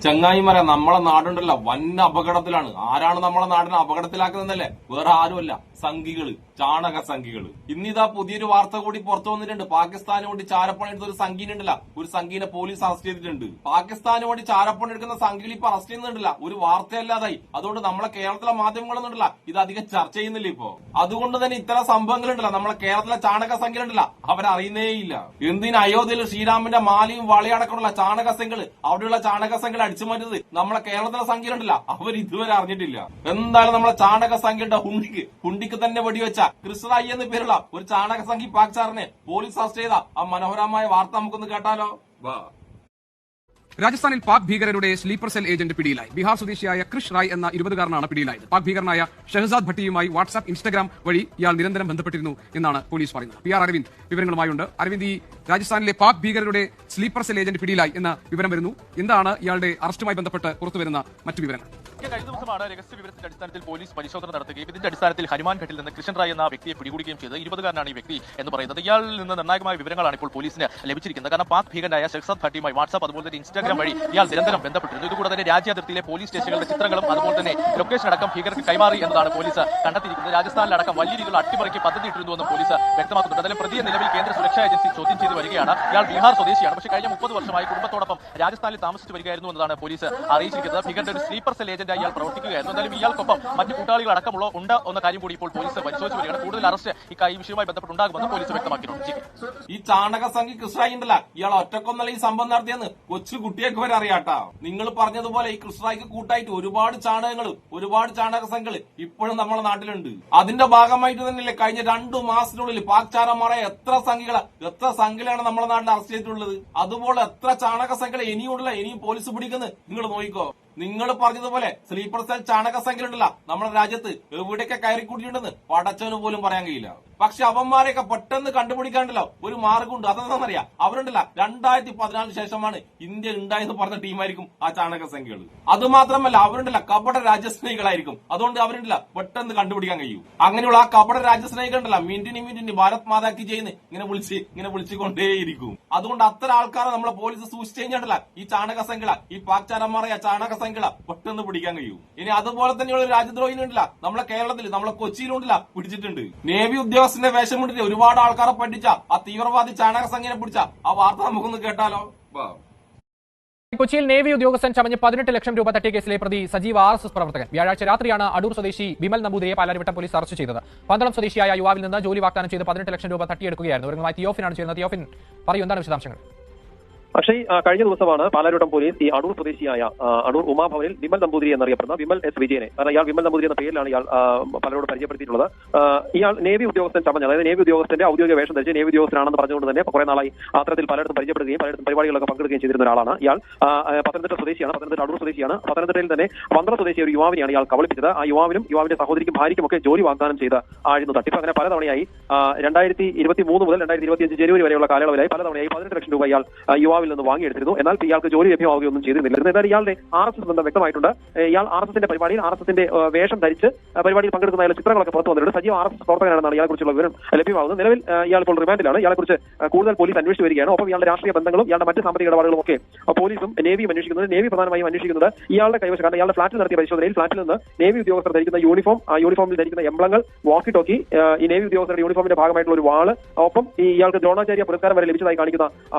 ചങ്ങായിമാരെ, നമ്മളെ നാടുണ്ടല്ലോ വൻ അപകടത്തിലാണ്. ആരാണ് നമ്മളെ നാടിനെ അപകടത്തിലാക്കുന്നതല്ലേ? വേറെ ആരുമല്ല, സംഘികള്, ചാണക സംഘികള്. ഇന്നിതാ പുതിയൊരു വാർത്ത കൂടി പുറത്തു വന്നിട്ടുണ്ട്. പാകിസ്ഥാന് വേണ്ടി ചാരപ്പണി എടുത്ത ഒരു സംഘീനുണ്ടല്ല, ഒരു സംഘീനെ പോലീസ് അറസ്റ്റ് ചെയ്തിട്ടുണ്ട്. പാകിസ്ഥാന് വേണ്ടി ചാരപ്പണി എടുക്കുന്ന സംഘികൾ ഇപ്പൊ അറസ്റ്റ് ചെയ്യുന്നുണ്ടല്ല, ഒരു വാർത്തയല്ലാതായി. അതുകൊണ്ട് നമ്മളെ കേരളത്തിലെ മാധ്യമങ്ങളൊന്നുണ്ടല്ല ഇത് അധികം ചർച്ച ചെയ്യുന്നില്ല ഇപ്പോ. അതുകൊണ്ട് തന്നെ ഇത്തരം സംഭവങ്ങളുണ്ടല്ല നമ്മളെ കേരളത്തിലെ ചാണക സംഘികളുണ്ടല്ല അവരറിയുന്നേയില്ല. എന്തിന് അയോധ്യയിൽ ശ്രീരാമന്റെ മാലയും വളയടക്കമുള്ള ചാണക സംഘികൾ, അവിടെയുള്ള ചാണക സംഘികൾ അടിച്ചു മാറ്റുന്നത് നമ്മളെ കേരളത്തിലെ സംഖ്യയുണ്ടല്ല അവർ ഇതുവരെ അറിഞ്ഞിട്ടില്ല. എന്തായാലും നമ്മളെ ചാണക സംഖ്യയുടെ ഹുണ്ടിക്ക് തന്നെ വെടിവെച്ച കൃഷ്ണറായി എന്ന് പേരുള്ള ഒരു ചാണക സംഘി പാക്ചാറിനെ പോലീസ് അറസ്റ്റ് ചെയ്ത ആ മനോഹരമായ വാർത്ത നമുക്കൊന്ന് കേട്ടാലോ. രാജസ്ഥാനിൽ പാക് ഭീകരരുടെ സ്ലീപ്പർ സെൽ ഏജന്റ് പിടിയിലായി. ബീഹാർ സ്വദേശിയായ കൃഷ് റായ് എന്ന 20-കാരനാണ് പിടിയിലായത്. പാക് ഭീകരനായ ഷഹസാദ് ഭട്ടിയുമായി വാട്സ്ആപ്പ്, ഇൻസ്റ്റഗ്രാം വഴി ഇയാൾ നിരന്തരം ബന്ധപ്പെട്ടിരുന്നു എന്നാണ് പോലീസ് പറയുന്നത്. PR അരവിന്ദ് വിവരങ്ങളുമായുണ്ട്. അരവിന്ദ്, ഈ രാജസ്ഥാനിലെ പാക് ഭീകരരുടെ സ്ലീപ്പർ സെൽ ഏജന്റ് പിടിയിലായി എന്ന വിവരം വരുന്നു. എന്താണ് ഇയാളുടെ അറസ്റ്റുമായി ബന്ധപ്പെട്ട് പുറത്തുവരുന്ന മറ്റു വിവരങ്ങൾ? കഴിഞ്ഞ ദിവസമാണ് രഹസ്യ വിവരത്തിന്റെ അടിസ്ഥാനത്തിൽ പോലീസ് പരിശോധന നടത്തുകയും ഇതിന്റെ അടിസ്ഥാനത്തിൽ ഹനുമാൻ ഘട്ടിൽ നിന്ന് കൃഷ്ണൻ റായ് എന്ന വ്യക്തിയെ പിടികൂടുകയും ചെയ്തത്. 20-കാരനാണ് ഈ വ്യക്തി എന്ന് പറയുന്നത്. ഇയാളിൽ നിന്ന് നിർണായകമായ വിവരങ്ങളാണ് ഇപ്പോൾ പോലീസിന് ലഭിച്ചിരിക്കുന്നത്. കാരണം പാക് ഭീകരനായ ഷഹസാദ് ഭട്ടിയുമായി വാട്സ്ആപ്പ് അതുപോലെ തന്നെ ഇൻസ്റ്റാഗ്രാം വഴി ഇയാൾ നിരന്തരം ബന്ധപ്പെട്ടിരുന്നു. ഇതുകൂടെ തന്നെ രാജ്യാതിർത്തിയിലെ പോലീസ് സ്റ്റേഷനുകളുടെ ചിത്രങ്ങളും അതുപോലെ തന്നെ ലൊക്കേഷൻ അടക്കം ഭീകരർക്ക് കൈമാറി എന്നതാണ് പോലീസ് കണ്ടെത്തിയിരിക്കുന്നത്. രാജസ്ഥാനിലടക്കം വലിയ രീതിയിലുള്ള അട്ടിമറിക്ക് പദ്ധതിയിട്ടിരുന്നുവെന്നും പോലീസ് വ്യക്തമാക്കുന്നുണ്ട്. അതിലും പ്രതിയെ നിലവിൽ കേന്ദ്ര സുരക്ഷാ ഏജൻസി ചോദ്യം ചെയ്ത് വരികയാണ്. ഇയാൾ ബീഹാർ സ്വദേശിയാണ്. പക്ഷേ കഴിഞ്ഞ 30 വർഷമായി കുടുംബത്തോടൊപ്പം രാജസ്ഥാനിൽ താമസിച്ചു വരികയായിരുന്നു എന്നതാണ് പോലീസ് അറിയിച്ചിരിക്കുന്നത്. ഭീകരന്റെ ഒരു സ്ലീപ്പർ സെൽ ഏജന്റായി ഇയാൾ പ്രവർത്തിക്കുകയായിരുന്നു. എന്തായാലും ഇയാൾക്കൊപ്പം മറ്റു കൂട്ടാളികൾ അടക്കമുള്ള ഉണ്ട് എന്ന കാര്യം കൂടി ഇപ്പോൾ പോലീസ് പരിശോധിച്ചു വരികയാണ്. കൂടുതൽ അറസ്റ്റ് ഈ വിഷയവുമായി ബന്ധപ്പെട്ടുണ്ടാകുമെന്ന് പോലീസ് വ്യക്തമാക്കിയിട്ടുണ്ട്. ഈ ചാണക സംഘി കൃഷ്ണറായി ഉണ്ടല്ല, ഇയാൾ ഒറ്റക്കൊന്നല്ല ഈ സംഭവം നടത്തിയെന്ന് കൊച്ചു കുട്ടിയൊക്കെ വരെ അറിയാട്ടാ. നിങ്ങൾ പറഞ്ഞതുപോലെ ഈ കൃഷ്ണറായിക്ക് കൂട്ടായിട്ട് ഒരുപാട് ചാണകങ്ങളും ഒരുപാട് ചാണക സംഘികൾ ഇപ്പോഴും നമ്മുടെ നാട്ടിലുണ്ട്. അതിന്റെ ഭാഗമായിട്ട് തന്നെയല്ലേ കഴിഞ്ഞ 2 മാസത്തിനുള്ളിൽ പാക് ചാരന്മാരെ എത്ര സംഘികളാണ് നമ്മുടെ നാട്ടിൽ അറസ്റ്റ് ചെയ്തിട്ടുള്ളത്. അതുപോലെ എത്ര ചാണക സംഘികളെ ഇനിയും പോലീസ് പിടിക്കുന്നത് നിങ്ങൾ നോക്കിക്കോ. നിങ്ങൾ പറഞ്ഞതുപോലെ സ്ലീപ്പർ സെൽ ചാണക സംഖ്യയുണ്ടല്ല നമ്മുടെ രാജ്യത്ത് എവിടെയൊക്കെ കയറി കൂട്ടിയിട്ടുണ്ടെന്ന് പടച്ചവന് പോലും പറയാൻ കഴിയില്ല. പക്ഷെ അവന്മാരെയൊക്കെ പെട്ടെന്ന് കണ്ടുപിടിക്കാണ്ടല്ലോ ഒരു മാർഗമുണ്ട്. അതെന്താണെന്നറിയാം, അവരുണ്ടല്ല 2014 ശേഷമാണ് ഇന്ത്യ ഉണ്ടായെന്ന് പറഞ്ഞ ടീമായിരിക്കും ആ ചാണക സംഖ്യകൾ. അതുമാത്രമല്ല അവരുണ്ടല്ല കപട രാജ്യസ്നേഹികളായിരിക്കും. അതുകൊണ്ട് അവരുണ്ടല്ല പെട്ടെന്ന് കണ്ടുപിടിക്കാൻ കഴിയും. അങ്ങനെയുള്ള ആ കപട രാജ്യസ്നേഹികളുണ്ടല്ല മിന്റിനി ഭാരത് മാതാക്കി ചെയ്യുന്ന ഇങ്ങനെ വിളിച്ചുകൊണ്ടേയിരിക്കും. അതുകൊണ്ട് അത്തരം ആൾക്കാരെ നമ്മളെ പോലീസ് സൂക്ഷിച്ചു കഴിഞ്ഞാണ്ടല്ല ഈ ചാണക സംഖ്യ, ഈ പാക്ചാരന്മാരെ ചാണക സംഖ്യ പെട്ടെന്ന് പിടിക്കാൻ കഴിയും. ഇനി അതുപോലെ തന്നെയുള്ള ഒരു രാജ്യദ്രോഹിനുണ്ടല്ല നമ്മളെ കേരളത്തിൽ, നമ്മളെ കൊച്ചിയിലുണ്ടല്ല പിടിച്ചിട്ടുണ്ട്. നേവി ഉദ്യോഗസ്ഥന്റെ വേഷം കൊണ്ടിട്ട് ഒരുപാട് ആൾക്കാരെ പഠിച്ച ആ തീവ്രവാദി ചാണക സംഖ്യനെ പിടിച്ച ആ വാർത്ത നമുക്കൊന്ന് കേട്ടാലോ. കൊച്ചിയിൽ നേവി ഉദ്യോഗസ്ഥൻ ചമഞ്ഞ് 18 ലക്ഷം രൂപ തട്ടിയ കേസിലെ പ്രതി സജീവ RSS പ്രവർത്തകൻ വ്യാഴാഴ്ച രാത്രിയാണ് അടൂർ സ്വദേശി വിമൽ നമ്പൂതിരിയെ പാലാരിവട്ടം പോലീസ് അറസ്റ്റ് ചെയ്തത്. പന്തളം സ്വദേശിയായ യുവാവിൽ നിന്ന് ജോലി വാഗ്ദാനം ചെയ്ത് 18 ലക്ഷം രൂപ തട്ടിയെടുക്കുകയായിരുന്നു. വിവരങ്ങളുമായി തിയോഫിനാണ് ചേരുന്നത്. തിയോഫിൻ, പറയൂ, എന്താണ് വിശദാംശങ്ങൾ? പക്ഷേ കഴിഞ്ഞ ദിവസമാണ് പാലാരിവട്ടം പോലീസ് ഈ അടൂർ സ്വദേശിയായ അടൂർ ഉമാഭവനിൽ വിമൽ നമ്പൂതിരി എന്നറിയപ്പെടുന്ന വിമൽ S. വിജയനെ, കാരണം ഇയാൾ വിമൽ നമ്പൂതിരി എന്ന പേരിലാണ് ഇയാൾ പലരോട് പരിചയപ്പെടുത്തിയിട്ടുള്ളത്. ഇയാൾ നേവി ഉദ്യോഗസ്ഥൻ ചമഞ്ഞ്, അതായത് നേവി ഉദ്യോഗസ്ഥന്റെ ഔദ്യോഗിക വേഷം ധരിച്ച് നേവി ഉദ്യോഗസ്ഥനാണെന്ന് പറഞ്ഞുകൊണ്ട് തന്നെ കുറെ നാളായി അത്തരത്തിൽ പലയിടത്തും പരിചയപ്പെടുകയും പലയിടത്തും പരിപാടികളൊക്കെ പങ്കെടുക്കുകയും ചെയ്തിരുന്ന ഒരാളാണ് ഇയാൾ. പത്തനംതിട്ട സ്വദേശിയാണ്, പത്തനംതിട്ട അടൂർ സ്വദേശിയാണ്. പത്തനംതിട്ടയിൽ തന്നെ പന്തളം സ്വദേശിയ ഒരു യുവാവിനെയാണ് ഇയാൾ കബളിപ്പിച്ചത്. ആ യുവാവിനും യുവാവിന്റെ സഹോദരിക്കും ഭാര്യയ്ക്കും ഒക്കെ ജോലി വാഗ്ദാനം ചെയ്ത് ആയിരുന്നു തട്ടിപ്പ്. അങ്ങനെ പലതവണയായി 2023 മുതൽ 2025 ജനുവരി വരെയുള്ള കാലയളവിലായി പലതവണയായി 18 ലക്ഷം രൂപ ഇയാൾ യുവാവിൽ നിന്ന് വാങ്ങിയെടുത്തിരുന്നു. എന്നാൽ ഇയാൾക്ക് ജോലി ലഭ്യമാവുകയൊന്നും ചെയ്തിരുന്നില്ല. എന്നാൽ ഇയാളുടെ RSS ബന്ധം വ്യക്തമായിട്ടുണ്ട്. ഇയാൾ RSSന്റെ പരിപാടിയിൽ RSSന്റെ വേഷം ധരിച്ച് പരിപാടിയിൽ പങ്കെടുക്കുന്ന ചിത്രങ്ങളൊക്കെ പുറത്തു വന്നിട്ടുണ്ട്. സജീവ RSS പ്രവർത്തകനാണെന്നാണ് ഇയാളെക്കുറിച്ചുള്ള വിവരം ലഭ്യമാകുന്നത്. നിലവിൽ ഇയാൾ ഇപ്പോൾ റിമാൻഡിലാണ്. ഇയാളെക്കുറിച്ച് കൂടുതൽ പോലീസ് അന്വേഷിച്ചു വരികയാണ്. ഒപ്പം ഇയാളുടെ രാഷ്ട്രീയ ബന്ധങ്ങളും ഇയാളുടെ മറ്റ് സാമ്പത്തിക ഇടപാടുകളും ഒക്കെ പോലീസും നേവിയും അന്വേഷിക്കുന്നത്. നേവി പ്രധാനമായും അന്വേഷിക്കുന്നത് ഇയാളുടെ കൈവശം, കാരണം ഇയാളുടെ ഫ്ളാറ്റിൽ നടത്തിയ പരിശോധനയിൽ ഫ്ളാറ്റിൽ നിന്ന് നേവി ഉദ്യോഗസ്ഥർ ധരിക്കുന്ന യൂണിഫോം, ആ യൂണിഫോമിൽ ധരിക്കുന്ന എംബ്ലങ്ങൾ, വാക്കി ടോക്കി, ഈ നേവി ഉദ്യോഗസ്ഥരുടെ യൂണിഫോമിന്റെ ഭാഗമായിട്ടുള്ള ഒരു വാള്, ഒപ്പം ഈ ഇയാൾക്ക് ദ്രോണാചാര്യ പുരസ്കാരം വരെ ലഭിച്ചതായി കാണിക്കുന്ന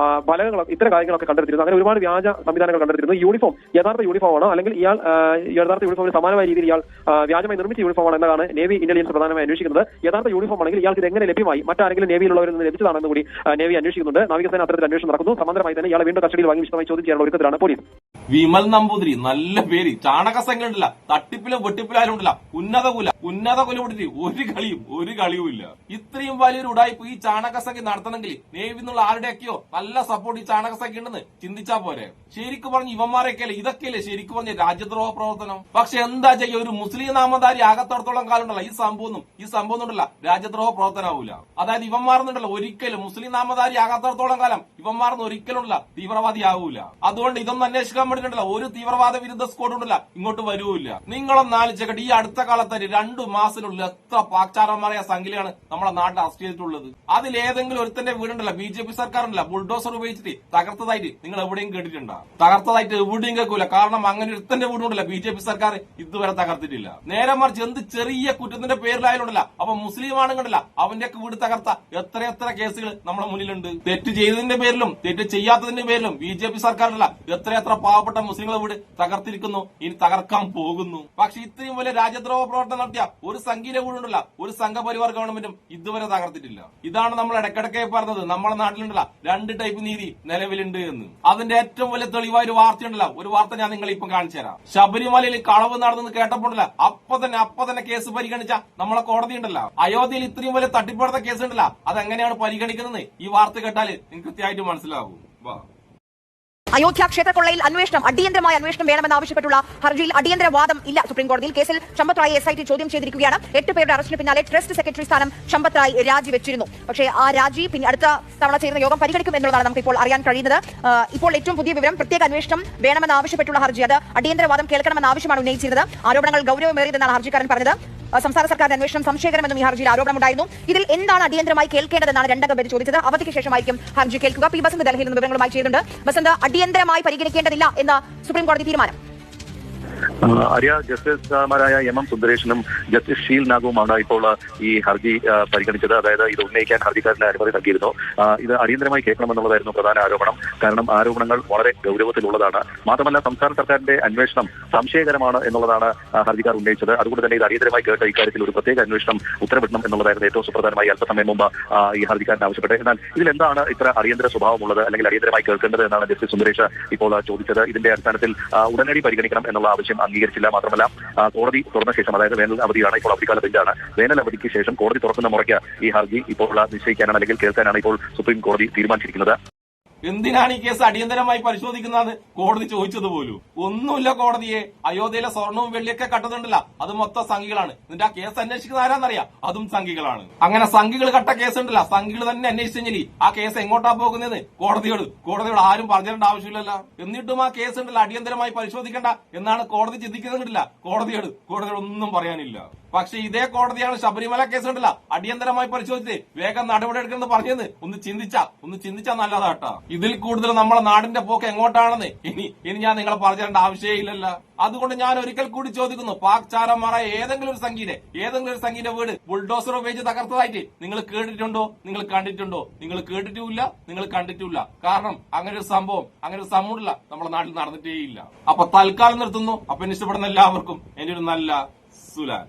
ഫലങ്ങൾ, ഇത്തരം കാര്യങ്ങളൊക്കെ കണ്ടെടുത്തിരുന്നു. അങ്ങനെ ഒരുപാട് വ്യാജ സംവിധാനങ്ങൾ കണ്ടെടുത്തിരുന്നു. യൂണിഫോം യഥാർത്ഥ യൂണിഫോമാണ്, അല്ലെങ്കിൽ ഇയാൾ യഥാർത്ഥ യൂണിഫോമിന് സമാനമായ രീതിയിൽ ഇയാൾ വ്യാജമായി നിർമ്മിച്ച യൂണിഫോമാണ് എന്നതാണ് നേവി ഇന്റലിജൻസ് പ്രധാനമായി അന്വേഷിക്കുന്നത്. യഥാർത്ഥ യൂണിഫോം ആണെങ്കിൽ ഇയാൾക്ക് ഇത് എങ്ങനെ ലഭ്യമായി, മറ്റാരെങ്കിലും നേവിയിലുള്ളവരിൽ നിന്ന് ലഭിച്ചതാണെന്ന് കൂടി നേവി അന്വേഷിക്കുന്നുണ്ട്. നാവികസേന അത്തരത്തിൽ അന്വേഷണം നടക്കുന്നു. സമാന്തരമായി തന്നെ ഇയാളെ വീണ്ടും കസ്റ്റഡിയിൽ വാങ്ങി വിശദമായി ചോദ്യം ചെയ്യാനുള്ള ഒരുക്കത്തിലാണ് പോലീസ്. വിമൽ നമ്പൂതിരി, നല്ല പേര്. ചാണക സംഘം ഉണ്ടല്ല, തട്ടിപ്പിലും വെട്ടിപ്പിലായാലും ഉണ്ടല്ല, ഉന്നത കുല വിട്ടിട്ട് ഒരു കളിയും ഇല്ല. ഇത്രയും വലിയൊരു ഉടായ്പ ഈ ചാണക സംഘം നടത്തണമെങ്കിൽ നേവി എന്നുള്ള ആരുടെയൊക്കെയോ നല്ല സപ്പോർട്ട് ഈ ചാണക സംഘം ഉണ്ടെന്ന് ചിന്തിച്ചാ പോരെ. ശരിക്കും പറഞ്ഞ് ഇവന്മാരൊക്കെയല്ലേ, ഇതൊക്കെയല്ലേ ശരിക്കും പറഞ്ഞ രാജ്യദ്രോഹ പ്രവർത്തനം. പക്ഷെ എന്താ ചെയ്യുക, ഒരു മുസ്ലിം നാമധാരി ആകത്തോടത്തോളം കാലം ഉണ്ടല്ല ഈ സംഭവം ഉണ്ടല്ല രാജ്യദ്രോഹ പ്രവർത്തനമാവൂല. അതായത് ഇവന്മാർന്നുണ്ടല്ലോ ഒരിക്കലും മുസ്ലിം നാമധാരി ആകാത്തോടത്തോളം കാലം ഇവന്മാർന്ന് ഒരിക്കലും ഉണ്ടല്ല തീവ്രവാദി ആവൂല. അതുകൊണ്ട് ഇതൊന്നും അന്വേഷിക്കാൻ വേണ്ടി നാട്ടിലുണ്ടല്ലോ ഒരു തീവ്രവാദ വിരുദ്ധ സ്ക്വാഡ് ഉണ്ടല്ല ഇങ്ങോട്ട് വരൂല്ല. നിങ്ങളൊന്ന് ആലോചിക്കട്ടെ, ഈ അടുത്ത കാലത്തായിട്ട് 2 മാസത്തിനുള്ളിൽ എത്ര പാക്ചാരന്മാരായ സംഖ്യയാണ് നമ്മളെ നാട്ടിൽ അറസ്റ്റ് ചെയ്തിട്ടുള്ളത്. അതിലേതെങ്കിലും ഒരുത്തന്റെ വീടുണ്ടല്ലോ BJP സർക്കാർ ഉണ്ടല്ല ബുൾഡോസർ ഉപയോഗിച്ചിട്ട് തകർത്തതായിട്ട് നിങ്ങൾ എവിടെയും കേട്ടിട്ടുണ്ടോ? തകർത്തതായിട്ട് എവിടെയും കേൾക്കൂല. കാരണം അങ്ങനെ ഒരുത്തന്റെ വീടുണ്ടല്ലോ BJP സർക്കാർ ഇതുവരെ തകർത്തിട്ടില്ല. നേരെ മറിച്ച് എന്ത് ചെറിയ കുറ്റത്തിന്റെ പേരിലായാലുണ്ടല്ല അപ്പൊ മുസ്ലിം ആണെങ്കിലല്ല അവന്റെ വീട് തകർത്ത എത്ര കേസുകൾ നമ്മുടെ മുന്നിലുണ്ട്. തെറ്റ് ചെയ്തതിന്റെ പേരിലും തെറ്റ് ചെയ്യാത്തതിന്റെ പേരിലും BJP സർക്കാരിനല്ല എത്ര പാവപ്പെട്ട മുസ്ലിങ്ങളെ വീട് തകർത്തിരിക്കുന്നു, ഇനി തകർക്കാൻ പോകുന്നു. പക്ഷെ ഇത്രയും വലിയ രാജ്യദ്രോഹ പ്രവർത്തനം നടത്തിയ ഒരു സംഘീയ വീടുണ്ടല്ല ഒരു സംഘപരിവാർ ഗവൺമെന്റും ഇതുവരെ തകർത്തിട്ടില്ല. ഇതാണ് നമ്മൾ ഇടയ്ക്കിടയ്ക്ക് പറഞ്ഞത് നമ്മുടെ നാട്ടിലുണ്ടല്ല 2 ടൈപ്പ് നീതി നിലവിലുണ്ട് എന്ന്. അതിന്റെ ഏറ്റവും വലിയ തെളിവായ ഒരു വാർത്തയുണ്ടല്ല, ഒരു വാർത്ത ഞാൻ നിങ്ങളെ ഇപ്പം കാണിച്ചു തരാം. ശബരിമലയിൽ കളവ് നടന്നെന്ന് കേട്ടപ്പോഴല്ല അപ്പൊ തന്നെ കേസ് പരിഗണിച്ച നമ്മളെ കോടതി ഉണ്ടല്ലോ. അയോധ്യയിൽ ഇത്രയും വലിയ തട്ടിപ്പടുത്ത കേസ് ഉണ്ടല്ല അതെങ്ങനെയാണ് പരിഗണിക്കുന്നത് ഈ വാർത്ത കേട്ടാൽ നിങ്ങൾക്ക് കൃത്യമായിട്ട് മനസ്സിലാവും. അയോധ്യ ക്ഷേത്രക്കൊള്ളയിൽ അടിയന്തരമായ അന്വേഷണം വേണമെന്നാവശ്യപ്പെട്ടുള്ള ഹർജിയിൽ അടിയന്തരവാദം ഇല്ല സുപ്രീംകോടതിയിൽ. കേസിൽ സമ്പത്ത് റായിയെ SIT ചോദ്യം ചെയ്തിരിക്കുകയാണ്. 8 പേരുടെ അറസ്റ്റിന് പിന്നാലെ ട്രസ്റ്റ് സെക്രട്ടറി സ്ഥാനം സമ്പത്ത് റായ് രാജിവെച്ചിരുന്നു. പക്ഷേ ആ രാജി പിന്നെ അടുത്ത തവണ ചേരുന്ന യോഗം പരിഗണിക്കും എന്നുള്ളതാണ് നമുക്ക് ഇപ്പോൾ അറിയാൻ കഴിയുന്നത്. ഇപ്പോൾ ഏറ്റവും പുതിയ വിവരം, പ്രത്യേക അന്വേഷണം വേണമെന്നാവശ്യപ്പെട്ടുള്ള ഹർജി അത് അടിയന്തരവാദം കേൾക്കണമെന്ന ആവശ്യമാണ് ഉന്നയിച്ചിരുന്നത്. ആരോപണങ്ങൾ ഗൌരവമേറിയതെന്നാണ് ഹർജിക്കാരൻ പറഞ്ഞത്. സംസ്ഥാന സർക്കാരിന്റെ അന്വേഷണം സംശയകരമെന്നും ഈ ഹർജിയിൽ ആരോപണമുണ്ടായിരുന്നു. ഇതിൽ എന്താണ് അടിയന്തരമായി കേൾക്കേണ്ടതെന്നാണ് 2 അംഗം പേര് ചോദിച്ചത്. അവധിക്ക് ശേഷമായിരിക്കും ഹർജി കേൾക്കുക. പി ബസന്ത് ഡൽഹിയിൽ നിന്ന് വിവരങ്ങളുമായി ചെയ്യുന്നുണ്ട്. ബസന്ത്, അടിയന്തരമായി പരിഗണിക്കേണ്ടതില്ല എന്ന സുപ്രീംകോടതി തീരുമാനം? ആര്യ, ജസ്റ്റിസുമാരായ MM സുന്ദരേഷനും ജസ്റ്റിസ് ഷീൽ നാഗുവുമാണ് ഇപ്പോൾ ഈ ഹർജി പരിഗണിച്ചത്. അതായത് ഇത് ഉന്നയിക്കാൻ ഹർജിക്കാരന് അനുമതി നൽകിയിരുന്നു. ഇത് അടിയന്തരമായി കേൾക്കണമെന്നുള്ളതായിരുന്നു പ്രധാന ആരോപണം. കാരണം ആരോപണങ്ങൾ വളരെ ഗൌരവത്തിലുള്ളതാണ്. മാത്രമല്ല സംസ്ഥാന സർക്കാരിന്റെ അന്വേഷണം സംശയകരമാണ് എന്നുള്ളതാണ് ഹർജിക്കാർ ഉന്നയിച്ചത്. അതുകൊണ്ട് തന്നെ ഇത് അടിയന്തരമായി കേട്ട ഇക്കാര്യത്തിൽ ഒരു പ്രത്യേക അന്വേഷണം ഉത്തരവിടണം എന്നുള്ളതായിരുന്നു ഏറ്റവും സുപ്രധാനമായി അല്പസമയം മുമ്പ് ഈ ഹർജിക്കാരൻ ആവശ്യപ്പെട്ടത്. എന്നാൽ ഇതിലെന്താണ് ഇത്ര അടിയന്തര സ്വഭാവമുള്ളത് അല്ലെങ്കിൽ അടിയന്തരമായി കേൾക്കേണ്ടത് എന്നാണ് ജസ്റ്റിസ് സുന്ദരേഷ് ഇപ്പോൾ ചോദിച്ചത്. ഇതിന്റെ അടിസ്ഥാനത്തിൽ ഉടനടി പരിഗണിക്കണം എന്നുള്ള ആവശ്യം അംഗീകരിച്ചില്ല. മാത്രമല്ല കോടതി തുറന്ന ശേഷം, അതായത് വേനൽ അവധിയാണ്, ഇപ്പോൾ അവധിക്കാല ബെഞ്ചാണ്, വേനൽ അവധിക്ക് ശേഷം കോടതി തുറക്കുന്ന മുറയ്ക്ക് ഈ ഹർജി ഇപ്പോൾ നിശ്ചയിക്കാനാണ് അല്ലെങ്കിൽ കേൾക്കാനാണ് ഇപ്പോൾ സുപ്രീം കോടതി തീരുമാനിച്ചിരിക്കുന്നത്. എന്തിനാണ് ഈ കേസ് അടിയന്തരമായി പരിശോധിക്കുന്നതെന്ന് കോടതി ചോദിച്ചത് പോലും ഒന്നുമില്ല. കോടതിയെ അയോധ്യയിലെ സ്വർണവും വെള്ളിയൊക്കെ കട്ടതുണ്ടല്ല അത് മൊത്തം സംഘികളാണ്. എന്നിട്ട് ആ കേസ് അന്വേഷിക്കുന്ന ആരാന്നറിയാം, അതും സംഘികളാണ്. അങ്ങനെ സംഘികൾ കട്ട കേസ് ഉണ്ടല്ല, സംഘികൾ തന്നെ അന്വേഷിച്ചെങ്കിൽ ആ കേസ് എങ്ങോട്ടാ പോകുന്നത് കോടതിയോട് ആരും പറഞ്ഞിരേണ്ട ആവശ്യമില്ലല്ലോ. എന്നിട്ടും ആ കേസ് ഉണ്ടല്ല അടിയന്തരമായി പരിശോധിക്കേണ്ട എന്നാണ് കോടതി ചിന്തിക്കുന്നില്ല. കോടതിയോട് ഒന്നും പറയാനില്ല. പക്ഷെ ഇതേ കോടതിയാണ് ശബരിമല കേസ് ഉണ്ടല്ല അടിയന്തരമായി പരിശോധിച്ച് വേഗം നടപടിയെടുക്കുന്നത് പറഞ്ഞത്. ഒന്ന് ചിന്തിച്ചാ നല്ലതാട്ടാ. ഇതിൽ കൂടുതൽ നമ്മളെ നാടിന്റെ പോക്ക് എങ്ങോട്ടാണെന്ന് ഇനി ഞാൻ നിങ്ങളെ പറഞ്ഞിരേണ്ട ആവശ്യമില്ലല്ല. അതുകൊണ്ട് ഞാൻ ഒരിക്കൽ കൂടി ചോദിക്കുന്നു, പാക് ചാരന്മാരായ ഏതെങ്കിലും ഒരു സംഘീന്റെ വീട് ബുൾഡോസർ ഉപയോഗിച്ച് തകർത്തതായിട്ട് നിങ്ങൾ കേട്ടിട്ടുണ്ടോ? നിങ്ങൾ കണ്ടിട്ടുണ്ടോ? നിങ്ങൾ കേട്ടിട്ടുമില്ല, നിങ്ങൾ കണ്ടിട്ടുമില്ല. കാരണം അങ്ങനെ ഒരു സംഭവം നമ്മുടെ നാട്ടിൽ നടന്നിട്ടേ ഇല്ല. അപ്പൊ തൽക്കാലം നിർത്തുന്നു. അപ്പൊ ഇഷ്ടപ്പെടുന്ന എല്ലാവർക്കും എന്റെ ഒരു നല്ല സുലാൻ.